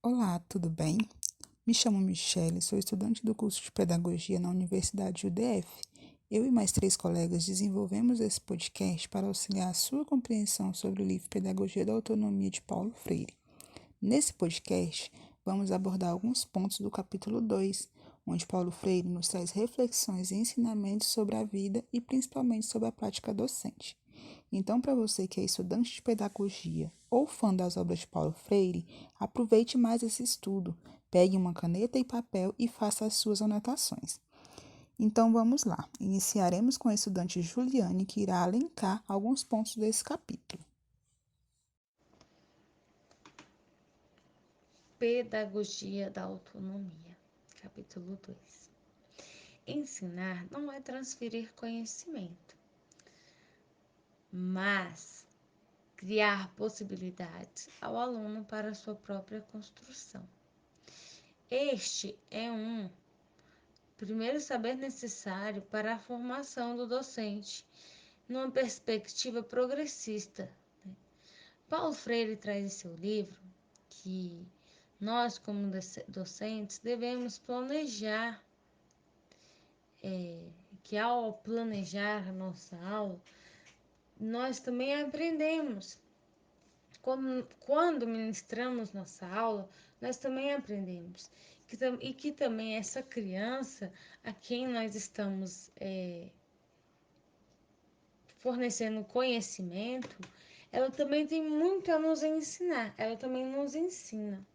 Olá, tudo bem? Me chamo Michele, sou estudante do curso de Pedagogia na Universidade UDF. Eu e mais 3 colegas desenvolvemos esse podcast para auxiliar a sua compreensão sobre o livro Pedagogia da Autonomia de Paulo Freire. Nesse podcast, vamos abordar alguns pontos do capítulo 2, onde Paulo Freire nos traz reflexões e ensinamentos sobre a vida e principalmente sobre a prática docente. Então, para você que é estudante de pedagogia ou fã das obras de Paulo Freire, aproveite mais esse estudo. Pegue uma caneta e papel e faça as suas anotações. Então, vamos lá. Iniciaremos com a estudante Juliane, que irá elencar alguns pontos desse capítulo. Pedagogia da Autonomia, capítulo 2. Ensinar não é transferir conhecimento, mas criar possibilidades ao aluno para sua própria construção. Este é um primeiro saber necessário para a formação do docente, numa perspectiva progressista. Paulo Freire traz em seu livro que nós, como docentes, devemos planejar, que ao planejar a nossa aula, nós também aprendemos. Quando ministramos nossa aula, nós também aprendemos. E que também essa criança a quem nós estamos fornecendo conhecimento, ela também tem muito a nos ensinar, ela também nos ensina.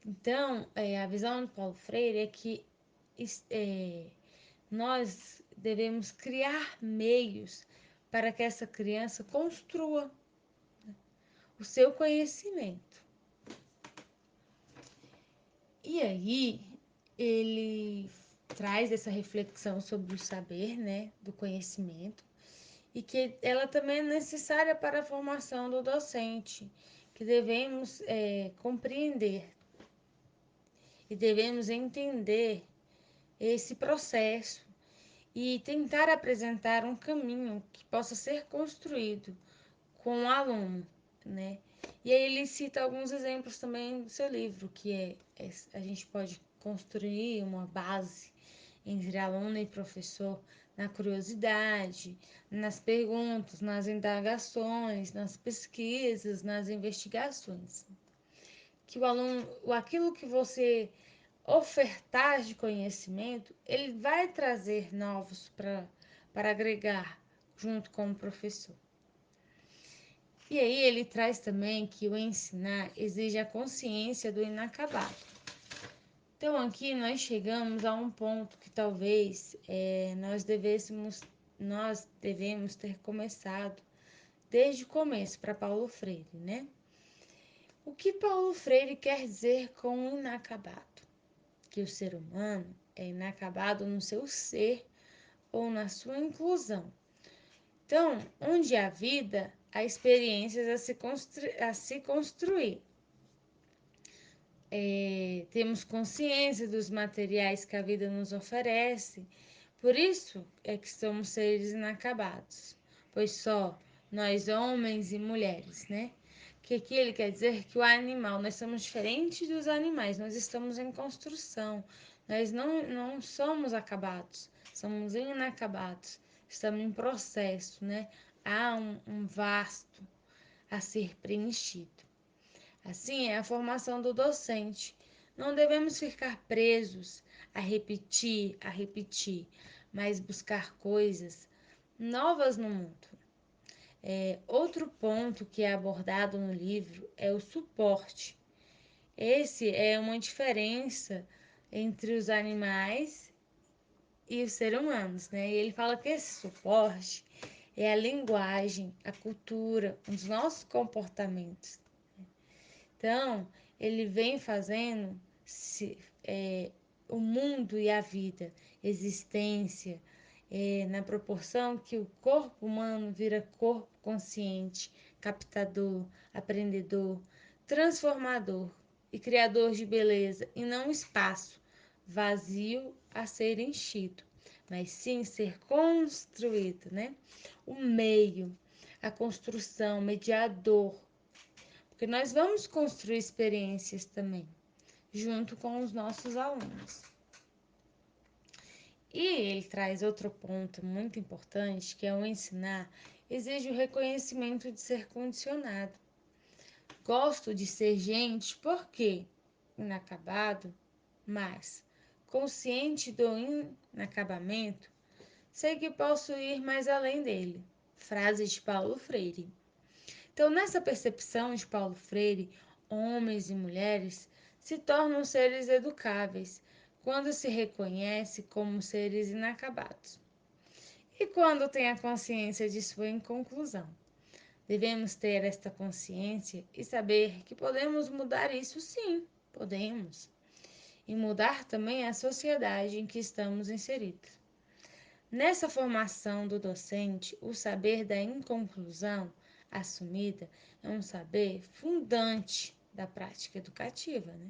Então, a visão do Paulo Freire é que nós devemos criar meios para que essa criança construa o seu conhecimento. E aí, ele traz essa reflexão sobre o saber, né, do conhecimento, e que ela também é necessária para a formação do docente, que devemos compreender e devemos entender esse processo e tentar apresentar um caminho que possa ser construído com o aluno, né? E aí ele cita alguns exemplos também do seu livro, que a gente pode construir uma base entre aluno e professor na curiosidade, nas perguntas, nas indagações, nas pesquisas, nas investigações. Que o aluno, aquilo que você ofertar de conhecimento, ele vai trazer novos para agregar junto com o professor. E aí ele traz também que o ensinar exige a consciência do inacabado. Então aqui nós chegamos a um ponto que talvez nós devemos ter começado desde o começo para Paulo Freire, né? O que Paulo Freire quer dizer com inacabado? Que o ser humano é inacabado no seu ser ou na sua inclusão. Então, onde há vida, há experiências a se construir. Temos consciência dos materiais que a vida nos oferece, por isso é que somos seres inacabados, pois só nós, homens e mulheres, né? Que aqui ele quer dizer que o animal, nós somos diferentes dos animais, nós estamos em construção, nós não somos acabados, somos inacabados, estamos em processo, né? Há um vasto a ser preenchido. Assim é a formação do docente. Não devemos ficar presos a repetir, mas buscar coisas novas no mundo. Outro ponto que é abordado no livro é o suporte. Esse é uma diferença entre os animais e os seres humanos, né? E ele fala que esse suporte é a linguagem, a cultura, os nossos comportamentos. Então, ele vem fazendo o mundo e a vida, existência, na proporção que o corpo humano vira corpo consciente, captador, aprendedor, transformador e criador de beleza, e não espaço vazio a ser enchido, mas sim ser construído, né? O meio, a construção, mediador, porque nós vamos construir experiências também, junto com os nossos alunos. E ele traz outro ponto muito importante, que é o ensinar exige o reconhecimento de ser condicionado. Gosto de ser gente porque inacabado, mas consciente do inacabamento, sei que posso ir mais além dele. Frase de Paulo Freire. Então, nessa percepção de Paulo Freire, homens e mulheres se tornam seres educáveis quando se reconhece como seres inacabados e quando tem a consciência de sua inconclusão. Devemos ter esta consciência e saber que podemos mudar isso, sim, podemos, e mudar também a sociedade em que estamos inseridos. Nessa formação do docente, o saber da inconclusão assumida é um saber fundante da prática educativa, né?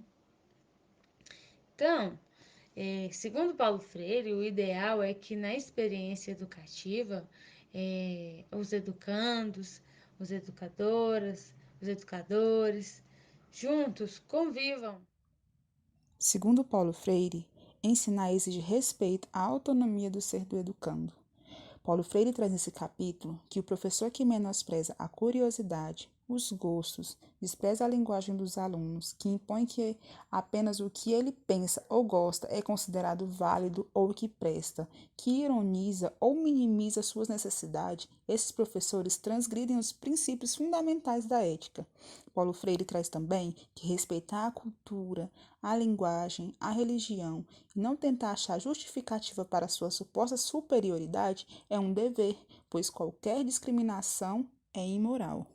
Então, segundo Paulo Freire, o ideal é que na experiência educativa, os educandos, os educadoras, os educadores, juntos convivam. Segundo Paulo Freire, ensinar exige respeito à autonomia do ser do educando. Paulo Freire traz nesse capítulo que o professor que menospreza a curiosidade, os gostos, despreza a linguagem dos alunos, que impõe que apenas o que ele pensa ou gosta é considerado válido ou que presta, que ironiza ou minimiza suas necessidades, esses professores transgridem os princípios fundamentais da ética. Paulo Freire traz também que respeitar a cultura, a linguagem, a religião e não tentar achar justificativa para sua suposta superioridade é um dever, pois qualquer discriminação é imoral.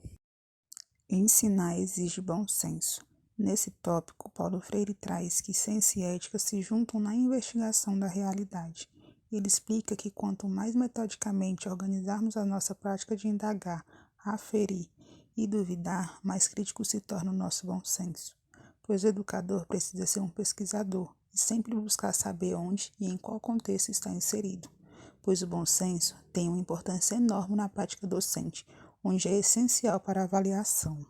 Ensinar exige bom senso. Nesse tópico, Paulo Freire traz que ciência e ética se juntam na investigação da realidade. Ele explica que quanto mais metodicamente organizarmos a nossa prática de indagar, aferir e duvidar, mais crítico se torna o nosso bom senso. Pois o educador precisa ser um pesquisador e sempre buscar saber onde e em qual contexto está inserido. Pois o bom senso tem uma importância enorme na prática docente, onde é essencial para a avaliação.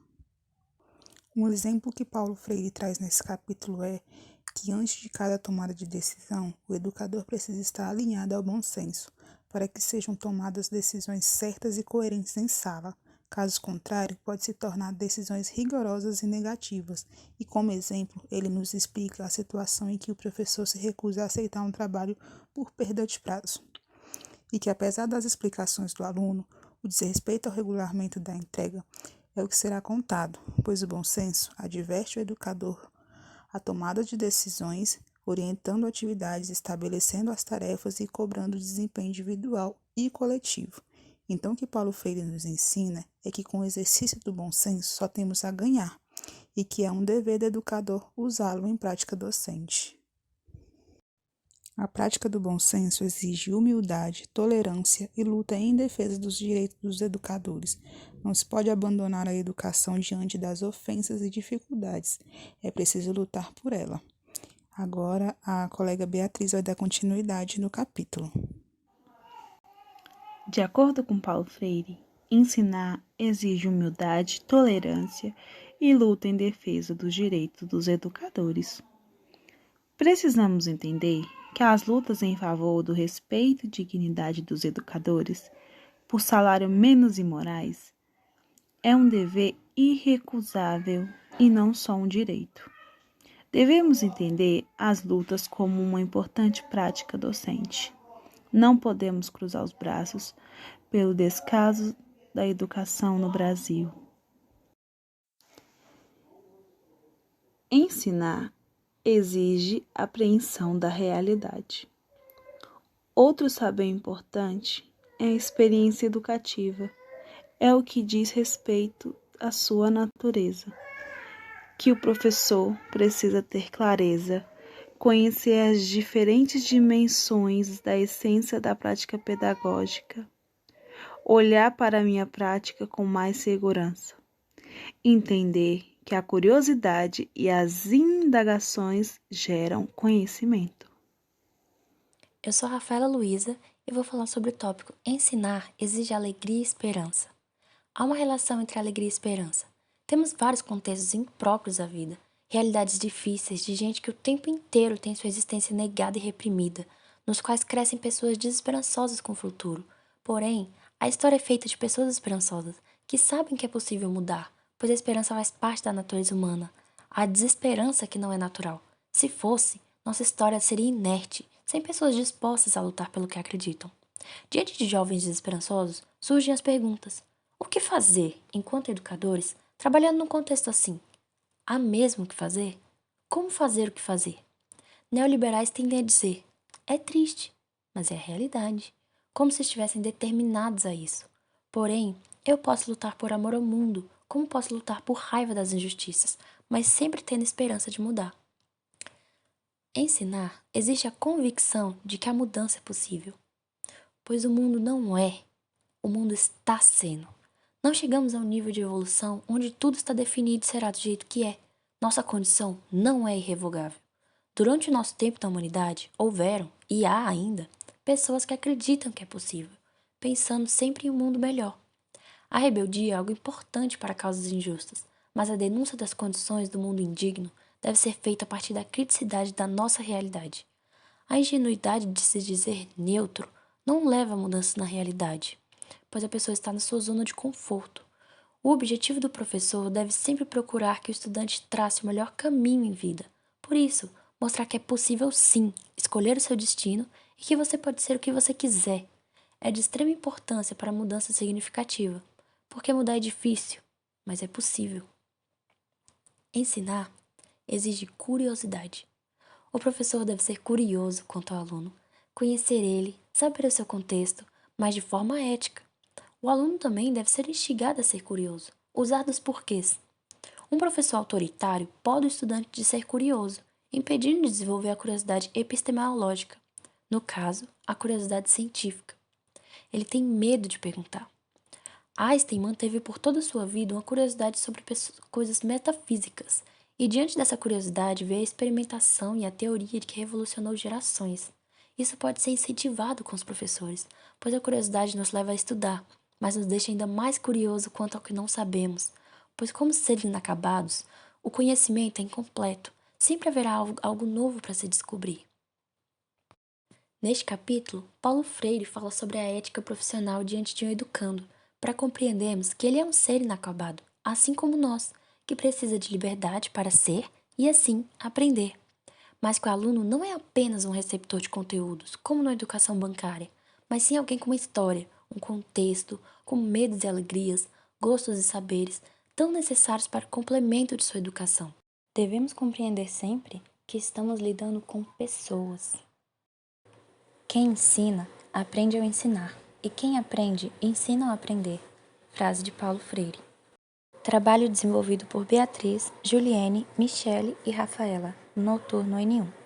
Um exemplo que Paulo Freire traz nesse capítulo é que antes de cada tomada de decisão, o educador precisa estar alinhado ao bom senso, para que sejam tomadas decisões certas e coerentes em sala. Caso contrário, pode se tornar decisões rigorosas e negativas. E como exemplo, ele nos explica a situação em que o professor se recusa a aceitar um trabalho por perda de prazo. E que apesar das explicações do aluno, o desrespeito ao regulamento da entrega é o que será contado, pois o bom senso adverte o educador a tomada de decisões, orientando atividades, estabelecendo as tarefas e cobrando o desempenho individual e coletivo. Então, o que Paulo Freire nos ensina é que com o exercício do bom senso só temos a ganhar e que é um dever do educador usá-lo em prática docente. A prática do bom senso exige humildade, tolerância e luta em defesa dos direitos dos educadores. Não se pode abandonar a educação diante das ofensas e dificuldades. É preciso lutar por ela. Agora, a colega Beatriz vai dar continuidade no capítulo. De acordo com Paulo Freire, ensinar exige humildade, tolerância e luta em defesa dos direitos dos educadores. Precisamos entender que as lutas em favor do respeito e dignidade dos educadores, por salário menos imorais, é um dever irrecusável e não só um direito. Devemos entender as lutas como uma importante prática docente. Não podemos cruzar os braços pelo descaso da educação no Brasil. Ensinar exige apreensão da realidade. Outro saber importante é a experiência educativa. É o que diz respeito à sua natureza, que o professor precisa ter clareza, conhecer as diferentes dimensões da essência da prática pedagógica, olhar para a minha prática com mais segurança, entender que a curiosidade e as indagações geram conhecimento. Eu sou Rafaela Luiza e vou falar sobre o tópico Ensinar exige alegria e esperança. Há uma relação entre alegria e esperança. Temos vários contextos impróprios à vida, realidades difíceis de gente que o tempo inteiro tem sua existência negada e reprimida, nos quais crescem pessoas desesperançosas com o futuro. Porém, a história é feita de pessoas esperançosas, que sabem que é possível mudar, pois a esperança faz parte da natureza humana. A desesperança que não é natural. Se fosse, nossa história seria inerte, sem pessoas dispostas a lutar pelo que acreditam. Diante de jovens desesperançosos, surgem as perguntas: o que fazer, enquanto educadores, trabalhando num contexto assim? Há mesmo o que fazer? Como fazer o que fazer? Neoliberais tendem a dizer: é triste, mas é a realidade, como se estivessem determinados a isso. Porém, eu posso lutar por amor ao mundo, como posso lutar por raiva das injustiças, mas sempre tendo esperança de mudar. Ensinar existe a convicção de que a mudança é possível, pois o mundo não é, o mundo está sendo. Não chegamos a um nível de evolução onde tudo está definido e será do jeito que é. Nossa condição não é irrevogável. Durante o nosso tempo da humanidade, houveram, e há ainda, pessoas que acreditam que é possível, pensando sempre em um mundo melhor. A rebeldia é algo importante para causas injustas, mas a denúncia das condições do mundo indigno deve ser feita a partir da criticidade da nossa realidade. A ingenuidade de se dizer neutro não leva a mudanças na realidade, pois a pessoa está na sua zona de conforto. O objetivo do professor deve sempre procurar que o estudante trace o melhor caminho em vida. Por isso, mostrar que é possível sim escolher o seu destino e que você pode ser o que você quiser. É de extrema importância para a mudança significativa, porque mudar é difícil, mas é possível. Ensinar exige curiosidade. O professor deve ser curioso quanto ao aluno, conhecer ele, saber o seu contexto, mas de forma ética. O aluno também deve ser instigado a ser curioso, usar dos porquês. Um professor autoritário pode o estudante de ser curioso, impedindo de desenvolver a curiosidade epistemológica, no caso, a curiosidade científica. Ele tem medo de perguntar. Einstein manteve por toda a sua vida uma curiosidade sobre coisas metafísicas, e diante dessa curiosidade veio a experimentação e a teoria de que revolucionou gerações. Isso pode ser incentivado com os professores, pois a curiosidade nos leva a estudar, mas nos deixa ainda mais curioso quanto ao que não sabemos, pois como seres inacabados, o conhecimento é incompleto, sempre haverá algo novo para se descobrir. Neste capítulo, Paulo Freire fala sobre a ética profissional diante de um educando, para compreendermos que ele é um ser inacabado, assim como nós, que precisa de liberdade para ser e, assim, aprender. Mas que o aluno não é apenas um receptor de conteúdos, como na educação bancária, mas sim alguém com uma história, um contexto, com medos e alegrias, gostos e saberes, tão necessários para o complemento de sua educação. Devemos compreender sempre que estamos lidando com pessoas. Quem ensina, aprende ao ensinar, e quem aprende, ensina ao aprender. Frase de Paulo Freire. Trabalho desenvolvido por Beatriz, Juliene, Michele e Rafaela, Noturno N1.